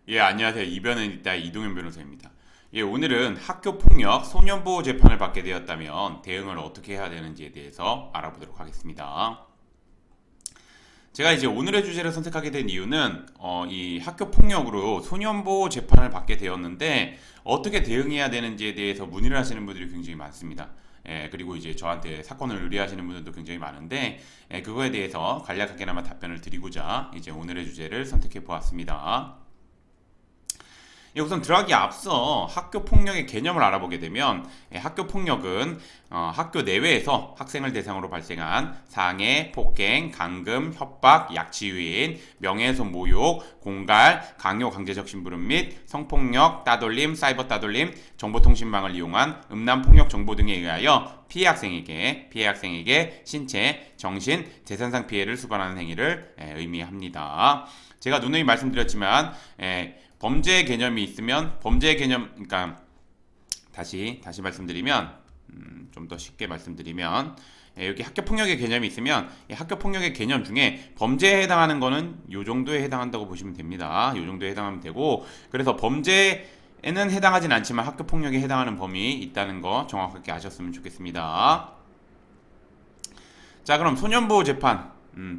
예, 안녕하세요. 이변은 있다 이동현 변호사입니다. 예, 오늘은 학교 폭력 소년보호 재판을 받게 되었다면 대응을 어떻게 해야 되는지에 대해서 알아보도록 하겠습니다. 제가 이제 오늘의 주제를 선택하게 된 이유는 이 학교 폭력으로 소년보호 재판을 받게 되었는데 어떻게 대응해야 되는지에 대해서 문의를 하시는 분들이 굉장히 많습니다. 예, 그리고 이제 저한테 사건을 의뢰하시는 분들도 굉장히 많은데 그거에 대해서 간략하게나마 답변을 드리고자 이제 오늘의 주제를 선택해 보았습니다. 예, 우선 들어가기 앞서 학교 폭력의 개념을 알아보게 되면 학교 폭력은 학교 내외에서 학생을 대상으로 발생한 상해, 폭행, 감금, 협박, 약취유인, 명예훼손 모욕, 공갈, 강요 강제적 심부름 및 성폭력, 따돌림, 사이버 따돌림, 정보통신망을 이용한 음란 폭력 정보 등에 의하여 피해 학생에게 신체, 정신, 재산상 피해를 수반하는 행위를 의미합니다. 제가 누누이 말씀드렸지만 범죄 개념이 있으면 범죄 개념 그러니까 다시 말씀드리면 좀 더 쉽게 말씀드리면 여기 학교 폭력의 개념이 있으면 이 학교 폭력의 개념 중에 범죄에 해당하는 거는 요 정도에 해당한다고 보시면 됩니다. 요 정도에 해당하면 되고 그래서 범죄에는 해당하진 않지만 학교 폭력에 해당하는 범위 있다는 거 정확하게 아셨으면 좋겠습니다. 자, 그럼 소년보호 재판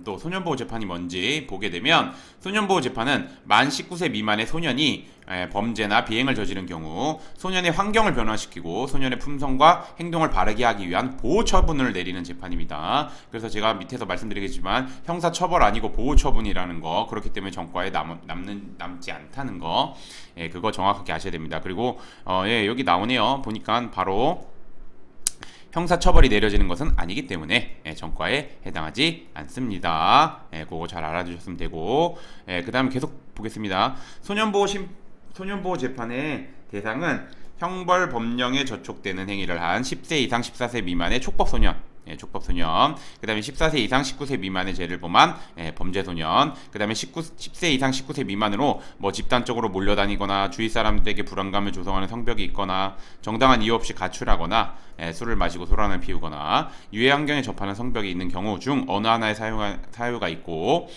또 소년보호 재판이 뭔지 보게 되면 소년보호 재판은 만 19세 미만의 소년이 범죄나 비행을 저지른 경우 소년의 환경을 변화시키고 소년의 품성과 행동을 바르게 하기 위한 보호 처분을 내리는 재판입니다. 그래서 제가 밑에서 말씀드리겠지만 형사 처벌 아니고 보호 처분이라는 거 그렇기 때문에 전과에 남지 않다는 거 그거 정확하게 아셔야 됩니다. 그리고 여기 나오네요. 보니까 바로 형사처벌이 내려지는 것은 아니기 때문에 전과에 해당하지 않습니다. 그거 잘 알아두셨으면 되고 그 다음 계속 보겠습니다. 소년보호 재판의 대상은 형벌 법령에 저촉되는 행위를 한 10세 이상 14세 미만의 촉법소년 촉법소년, 그 다음에 14세 이상 19세 미만의 죄를 범한 범죄소년, 그 다음에 10세 이상 19세 미만으로 뭐 집단적으로 몰려다니거나 주위 사람들에게 불안감을 조성하는 성벽이 있거나 정당한 이유 없이 가출하거나 술을 마시고 소란을 피우거나 유해 환경에 접하는 성벽이 있는 경우 중 어느 하나의 사유가 있고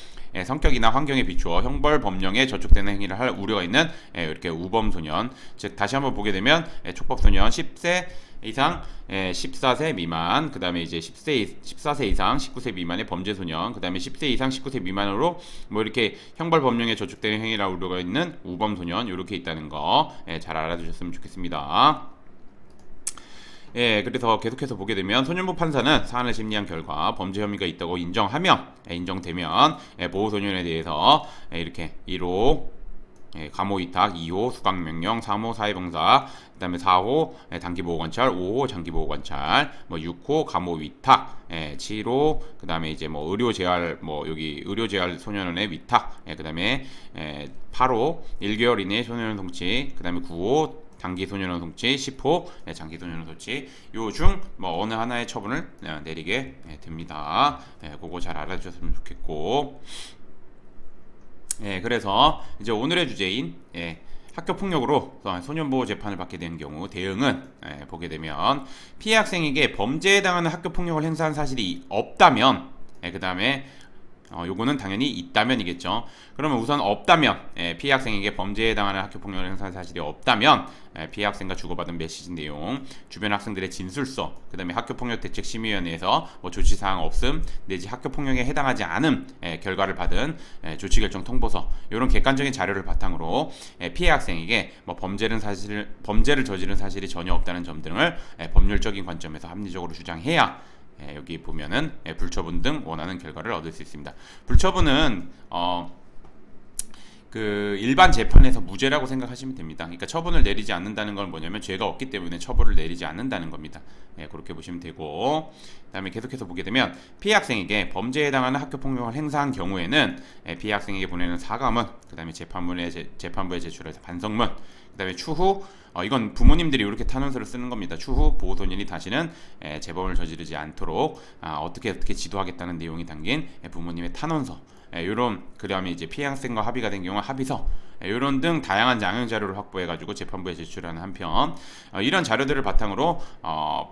성격이나 환경에 비추어 형벌 법령에 저촉되는 행위를 할 우려가 있는 이렇게 우범소년, 즉 다시 한번 보게 되면 촉법소년 10세 이상 14세 미만, 그 다음에 이제 14세 이상 19세 미만의 범죄소년, 그 다음에 10세 이상 19세 미만으로 뭐 이렇게 형벌 법령에 저촉되는 행위를 할 우려가 있는 우범소년 이렇게 있다는 거 잘 알아두셨으면 좋겠습니다. 그래서 계속해서 보게 되면 소년부 판사는 사안을 심리한 결과 범죄 혐의가 있다고 인정되면 보호소년에 대해서 이렇게 1호 감호위탁, 2호 수강명령, 3호 사회봉사, 그 다음에 4호 단기보호관찰, 5호 장기보호관찰, 뭐 6호 감호위탁, 7호 그 다음에 이제 뭐 의료재활, 뭐 여기 의료재활 소년원의 위탁, 그 다음에 8호 1개월 이내 소년원 송치, 그 다음에 9호 단기 소년원 송치, 10호 장기 소년원 송치, 요 중 뭐 어느 하나의 처분을 내리게 됩니다. 그거 잘 알아주셨으면 좋겠고, 그래서 이제 오늘의 주제인 학교 폭력으로 소년보호 재판을 받게 된 경우 대응은 보게 되면 피해 학생에게 범죄에 해당하는 학교 폭력을 행사한 사실이 없다면 그 다음에 요거는 당연히 있다면이겠죠. 그러면 우선 없다면 피해 학생에게 범죄에 해당하는 학교 폭력을 행사한 사실이 없다면 피해 학생과 주고받은 메시지 내용, 주변 학생들의 진술서, 그 다음에 학교폭력대책심의위원회에서 뭐 조치사항 없음 내지 학교폭력에 해당하지 않음 결과를 받은 조치결정 통보서, 이런 객관적인 자료를 바탕으로 피해 학생에게 뭐 범죄를 저지른 사실이 전혀 없다는 점 등을 법률적인 관점에서 합리적으로 주장해야 여기 보면은 불처분 등 원하는 결과를 얻을 수 있습니다. 불처분은 그 일반 재판에서 무죄라고 생각하시면 됩니다. 그러니까 처분을 내리지 않는다는 건 뭐냐면 죄가 없기 때문에 처벌을 내리지 않는다는 겁니다. 그렇게 보시면 되고, 그다음에 계속해서 보게 되면 피해 학생에게 범죄에 해당하는 학교 폭력을 행사한 경우에는 피해 학생에게 보내는 사과문, 그다음에 재판부에 제출해서 반성문, 그다음에 추후 이건 부모님들이 이렇게 탄원서를 쓰는 겁니다. 추후 보호소년이 다시는 재범을 저지르지 않도록 어떻게 지도하겠다는 내용이 담긴 부모님의 탄원서, 이런 그다음에 이제 피해 학생과 합의가 된 경우 합의서 이런 등 다양한 양형 자료를 확보해가지고 재판부에 제출하는 한편 이런 자료들을 바탕으로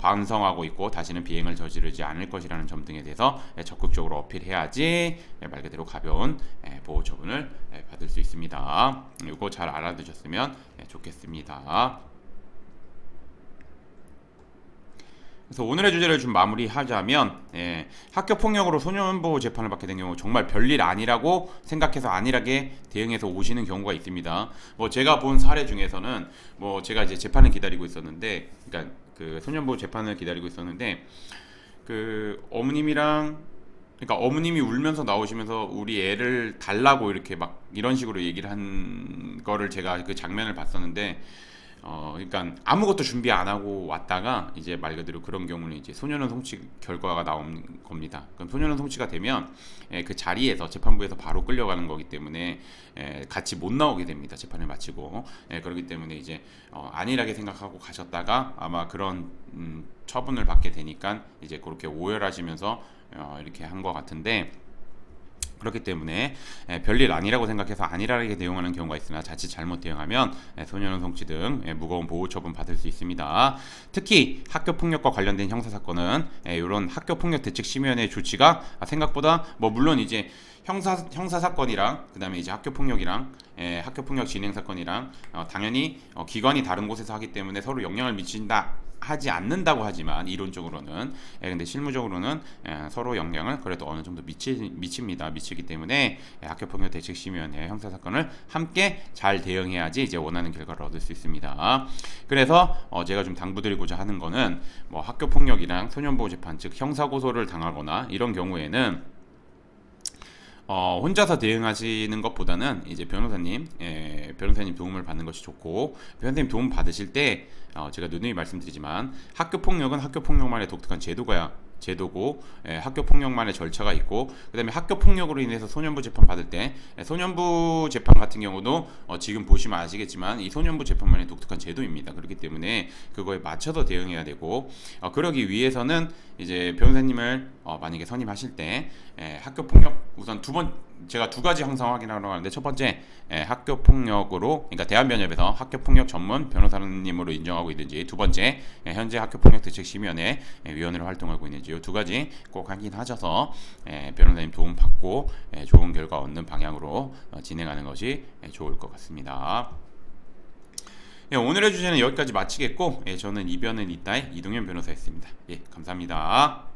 반성하고 있고 다시는 비행을 저지르지 않을 것이라는 점 등에 대해서 적극적으로 어필해야지 말 그대로 가벼운 보호 처분을 받을 수 있습니다. 이거 잘 알아두셨으면 좋겠습니다. 그래서 오늘의 주제를 좀 마무리하자면 학교폭력으로 소년보호 재판을 받게 된 경우 정말 별일 아니라고 생각해서 안일하게 대응해서 오시는 경우가 있습니다. 뭐 제가 본 사례 중에서는 뭐 제가 이제 재판을 기다리고 있었는데, 그러니까 그 소년보호 재판을 기다리고 있었는데 그 어머님이랑, 그러니까 어머님이 울면서 나오시면서 우리 애를 달라고 이렇게 막 이런 식으로 얘기를 한 거를 제가 그 장면을 봤었는데, 그러니까 아무것도 준비 안 하고 왔다가 이제 말 그대로 그런 경우는 이제 소년원 송치 결과가 나오는 겁니다. 그럼 소년원 송치가 되면 그 자리에서 재판부에서 바로 끌려가는 거기 때문에 같이 못 나오게 됩니다. 재판을 마치고. 그렇기 때문에 이제 안일하게 생각하고 가셨다가 아마 그런 처분을 받게 되니까 이제 그렇게 오열하시면서 이렇게 한 것 같은데, 그렇기 때문에 별일 아니라고 생각해서 안일하게 대응하는 경우가 있으나 자칫 잘못 대응하면 소년원 송치 등 무거운 보호 처분 받을 수 있습니다. 특히 학교폭력과 관련된 형사사건은 이런 학교폭력대책심의위원회 조치가 생각보다 뭐 물론 이제 형사사건이랑 그 다음에 이제 학교폭력이랑 학교폭력 진행사건이랑 당연히 기관이 다른 곳에서 하기 때문에 서로 영향을 하지 않는다고 하지만 이론적으로는 근데 실무적으로는 서로 영향을 그래도 어느 정도 미칩니다. 미치기 때문에 학교폭력 대책심의위원회 형사사건을 함께 잘 대응해야지 이제 원하는 결과를 얻을 수 있습니다. 그래서 제가 좀 당부드리고자 하는 거는 뭐 학교폭력이랑 소년보호재판 즉 형사고소를 당하거나 이런 경우에는 혼자서 대응하시는 것보다는 이제 변호사님 도움을 받는 것이 좋고, 변호사님 도움 받으실 때 제가 누누이 말씀드리지만 학교폭력은 학교폭력만의 독특한 제도고 학교폭력만의 절차가 있고, 그 다음에 학교폭력으로 인해서 소년부 재판 받을 때 소년부 재판 같은 경우도 지금 보시면 아시겠지만 이 소년부 재판만의 독특한 제도입니다. 그렇기 때문에 그거에 맞춰서 대응해야 되고, 그러기 위해서는 이제 변호사님을 만약에 선임하실 때 학교폭력 우선 제가 두 가지 항상 확인하러 가는데, 첫 번째 학교폭력으로, 그러니까 대한변협에서 학교폭력 전문 변호사님으로 인정하고 있는지, 두 번째 현재 학교폭력대책심의위원회 위원으로 활동하고 있는지, 이 두 가지 꼭 확인하셔서 변호사님 도움 받고 좋은 결과 얻는 방향으로 진행하는 것이 좋을 것 같습니다. 오늘의 주제는 여기까지 마치겠고, 저는 이변은 이따의 이동현 변호사였습니다. 감사합니다.